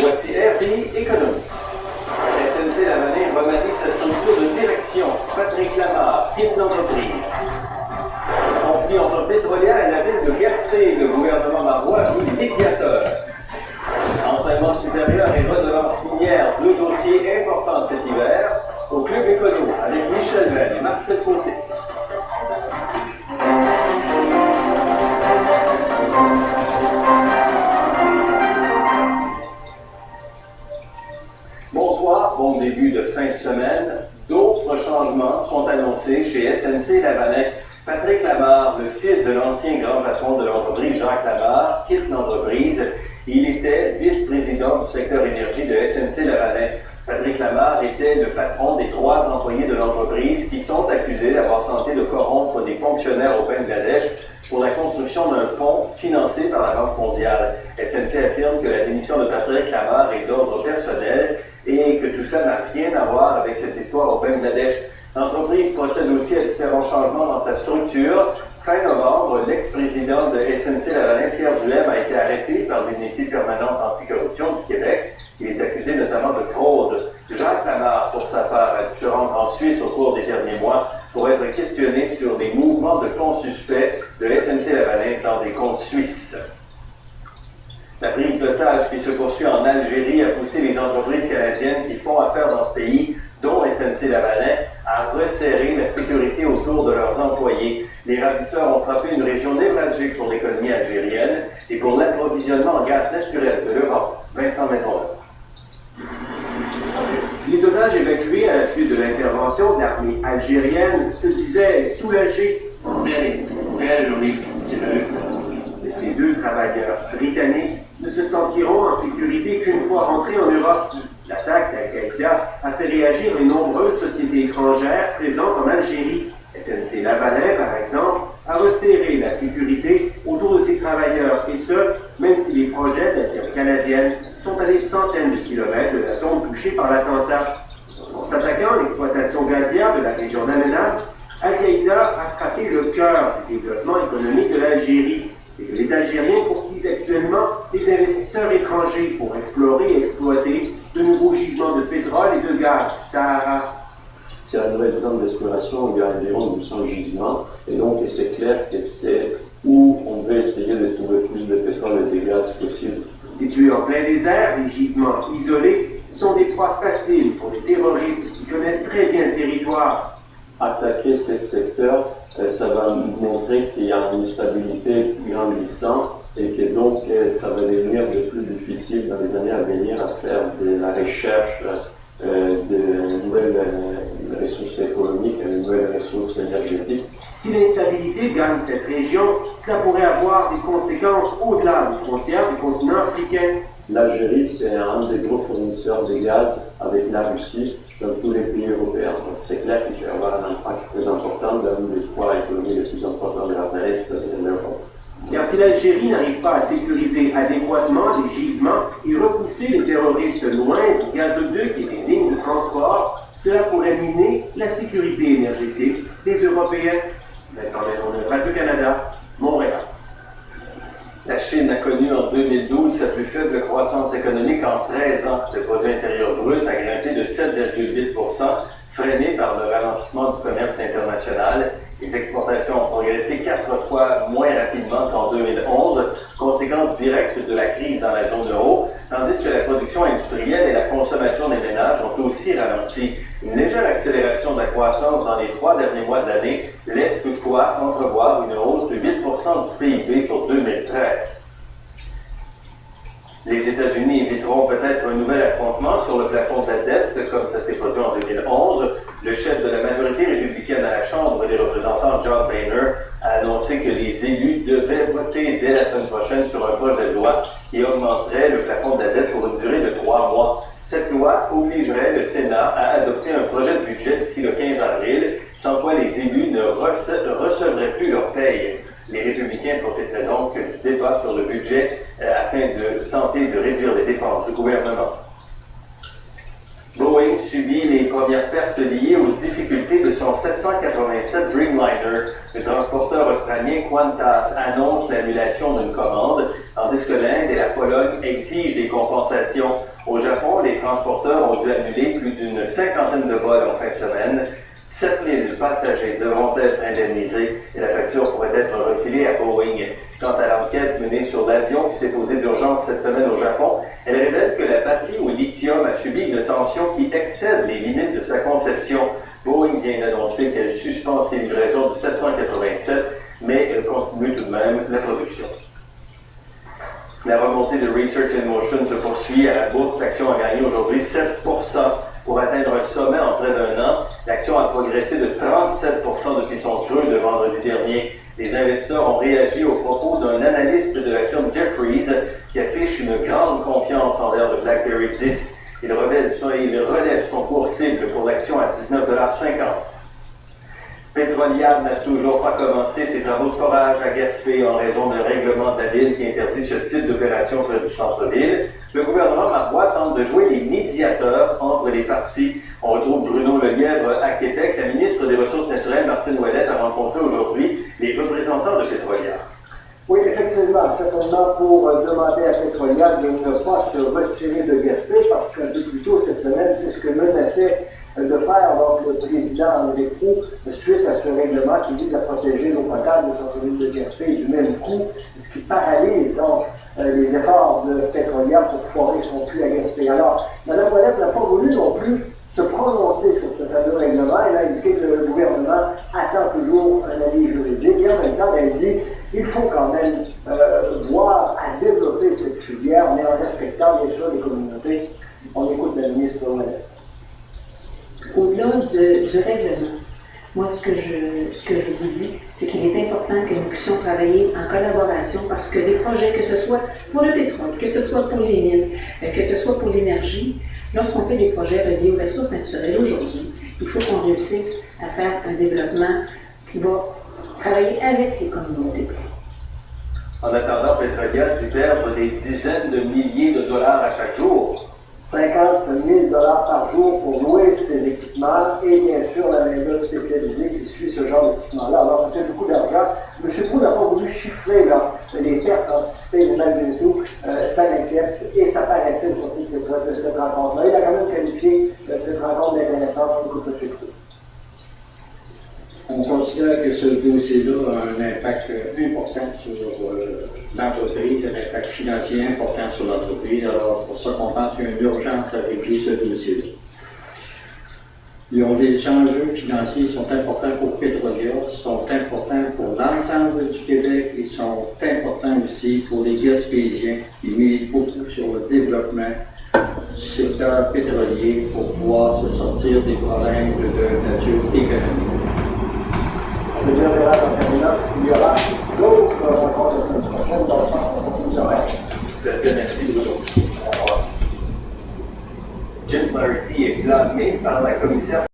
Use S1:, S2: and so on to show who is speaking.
S1: Voici RDI Économie. SNC-Lavalin remanie sa structure de direction. Patrick Lamarre quitte l'entreprise. Conflit entre pétrolière et la ville de Gaspé. Le gouvernement marois joue médiateur. Enseignement supérieur et redevance minière, deux dossiers importants cet hiver. Au Club Écono, avec Michel Venn et Marcel Côté. Bonsoir, bon début de fin de semaine. D'autres changements sont annoncés chez SNC-Lavalin. Patrick Lamarre, le fils de l'ancien grand patron de l'entreprise Jacques Lamarre, quitte l'entreprise. Il était vice-président du secteur énergie de SNC-Lavalin. Patrick Lamarre était le patron des 3 employés de l'entreprise qui sont accusés d'avoir tenté de corrompre des fonctionnaires au Bangladesh pour la construction d'un pont financé par la Banque mondiale. SNC affirme que la démission de Patrick Lamarre est d'ordre personnel et que tout cela n'a rien à voir avec cette histoire au Bangladesh. L'entreprise procède aussi à différents changements dans sa structure. Fin novembre, l'ex-président de SNC-Lavalin, Pierre Duhem, a été arrêté par l'Unité permanente anticorruption du Québec. Il est accusé notamment de fraude. Jacques Lamarre, pour sa part, a dû se rendre en Suisse au cours des derniers mois pour être questionné sur des mouvements de fonds suspects de SNC-Lavalin dans des comptes suisses. La prise d'otages qui se poursuit en Algérie a poussé les entreprises canadiennes qui font affaire dans ce pays, dont SNC-Lavalin, à resserrer la sécurité autour de leurs employés. Les ravisseurs ont frappé une région névralgique pour l'économie algérienne et pour l'approvisionnement en gaz naturel de l'Europe. Vincent Maisonneuve.
S2: Les otages évacués à la suite de l'intervention de l'armée algérienne se disaient soulagés.
S3: Very relieved tonight.
S2: Mais ces 2 travailleurs britanniques ne se sentiront en sécurité qu'une fois rentrés en Europe. L'attaque d'Al-Qaïda a fait réagir les nombreuses sociétés étrangères présentes en Algérie. SNC-Lavalin, par exemple, a resserré la sécurité autour de ses travailleurs, et ce, même si les projets de la firme canadienne sont à des centaines de kilomètres de la zone touchée par l'attentat. En s'attaquant à l'exploitation gazière de la région d'Amenas, Al-Qaïda a frappé le cœur du développement économique de l'Algérie. C'est que les Algériens courtisent actuellement des investisseurs étrangers pour explorer et exploiter de nouveaux gisements de pétrole et de gaz du Sahara.
S4: C'est la nouvelle zone d'exploration, il y a environ 200 gisements, et donc c'est clair que c'est où on veut essayer de trouver plus de pétrole et de gaz possible.
S2: Situés en plein désert, les gisements isolés sont des proies faciles pour les terroristes qui connaissent très bien le territoire.
S4: Attaquer ce secteur, ça va montrer qu'il y a une stabilité grandissante et que donc ça va devenir de plus difficile dans les années à venir à faire de la recherche de nouvelles ressources économiques et de nouvelles ressources énergétiques.
S2: Si l'instabilité gagne cette région, cela pourrait avoir des conséquences au-delà des frontières du continent africain.
S4: L'Algérie, c'est un des gros fournisseurs de gaz avec la Russie dans tous les pays européens. Donc c'est clair qu'il peut y avoir un impact très important dans une des 3 économies les plus importantes de la planète, c'est-à-dire l'Europe.
S2: Car si l'Algérie n'arrive pas à sécuriser adéquatement les gisements et repousser les terroristes loin du gazoduc et des lignes de transport, cela pourrait miner la sécurité énergétique des Européens. Vincent Maisonneuve, Radio-Canada, Montréal.
S1: La Chine a connu en 2012 sa plus faible croissance économique en 13 ans. Le produit intérieur brut a grimpé de 7,8%, freiné par le ralentissement du commerce international. Les exportations ont progressé 4 fois moins rapidement qu'en 2011, conséquence directe de la crise dans la zone euro, tandis que la production industrielle et la consommation des ménages ont aussi ralenti. Une légère accélération de la croissance dans les 3 derniers mois de l'année laisse toutefois entrevoir une hausse de 8% du PIB pour 2013. Les États-Unis éviteront peut-être un nouvel affrontement sur le plafond de la dette, comme ça s'est produit en 2011. Le chef de la majorité républicaine à la Chambre des représentants, John Boehner, a annoncé que les élus devaient voter dès la semaine prochaine sur un projet de loi qui augmenterait le plafond de la dette pour une durée de 3 mois. Cette loi obligerait le Sénat à adopter un projet de budget d'ici le 15 avril, sans quoi les élus ne recevraient plus leur paye. Les républicains profiteraient donc du débat sur le budget afin de tenter de réduire les dépenses du gouvernement. Boeing subit les premières pertes liées aux difficultés de son 787 Dreamliner. Le transporteur australien Qantas annonce l'annulation d'une commande. En tandis que l'Inde et la Pologne exigent des compensations. Au Japon, les transporteurs ont dû annuler plus d'une cinquantaine de vols en fin de semaine. 7000 passagers devront être indemnisés et la facture pourrait être refilée à Boeing. Quant à l'enquête menée sur l'avion qui s'est posé d'urgence cette semaine au Japon, elle révèle que la batterie au lithium a subi une tension qui excède les limites de sa conception. Boeing vient d'annoncer qu'elle suspend ses livraisons du 787, mais elle continue tout de même la production. La remontée de Research in Motion se poursuit. À la bourse, l'action a gagné aujourd'hui 7% pour atteindre un sommet en près d'un an. L'action a progressé de 37% depuis son creux de vendredi dernier. Les investisseurs ont réagi aux propos d'un analyste de la firme Jefferies qui affiche une grande confiance envers le BlackBerry 10. Il relève son cours cible pour l'action à 19,50 $. Pétrolière n'a toujours pas commencé ses travaux de forage à Gaspé en raison d'un règlement de la ville qui interdit ce type d'opération près du centre-ville. Le gouvernement Marois tente de jouer les médiateurs entre les partis. On retrouve Bruno Lelièvre à Québec. La ministre des Ressources naturelles, Martine Ouellette, a rencontré aujourd'hui les représentants de Pétrolière.
S5: Oui, effectivement, certainement pour demander à Pétrolière de ne pas se retirer de Gaspé, parce qu'un peu plus tôt cette semaine, c'est ce que menaçait de faire le président André Proulx suite à ce règlement qui vise à protéger l'eau potable du centre-ville de Gaspé du même coup, ce qui paralyse donc les efforts de Pétrolière pour forer son puits à Gaspé. Alors, Mme Ouellette n'a pas voulu non plus se prononcer sur ce fameux règlement. Elle a indiqué que le gouvernement attend toujours un avis juridique et en même temps, elle dit qu'il faut quand même voir à développer cette filière, mais en respectant bien sûr les communautés. On écoute la ministre Ouellette.
S6: Au-delà du règlement, moi, ce que je vous dis, c'est qu'il est important que nous puissions travailler en collaboration parce que les projets, que ce soit pour le pétrole, que ce soit pour les mines, que ce soit pour l'énergie, lorsqu'on fait des projets reliés aux ressources naturelles aujourd'hui, il faut qu'on réussisse à faire un développement qui va travailler avec les communautés.
S1: En attendant, Pétrolière dit perdre des dizaines de milliers de dollars à chaque jour.
S5: 50 000 $ par jour pour louer ces équipements et bien sûr la main-d'œuvre spécialisée qui suit ce genre d'équipement-là. Alors ça fait beaucoup d'argent. M. Proulx n'a pas voulu chiffrer les pertes anticipées, mais malgré tout, ça l'inquiète et ça paraissait au sortir de cette rencontre-là. Il a quand même qualifié cette rencontre d'intéressante. On écoute M. Proulx.
S7: On considère que ce dossier-là a un impact important sur l'entreprise, un impact financier important sur l'entreprise. Alors, pour ça qu'on pense qu'il y a une urgence à régler ce dossier-là. Ils ont des enjeux financiers qui sont importants pour Pétrolière, sont importants pour l'ensemble du Québec et sont importants aussi pour les Gaspésiens qui misent beaucoup sur le développement du secteur pétrolier pour pouvoir se sortir des problèmes de nature économique.
S5: Je veux dire, en terminant, c'est qu'il y aura d'autres rencontres la semaine prochaine dans le centre.
S1: Merci, Bruno. Jim Flaherty est blâmé par la commissaire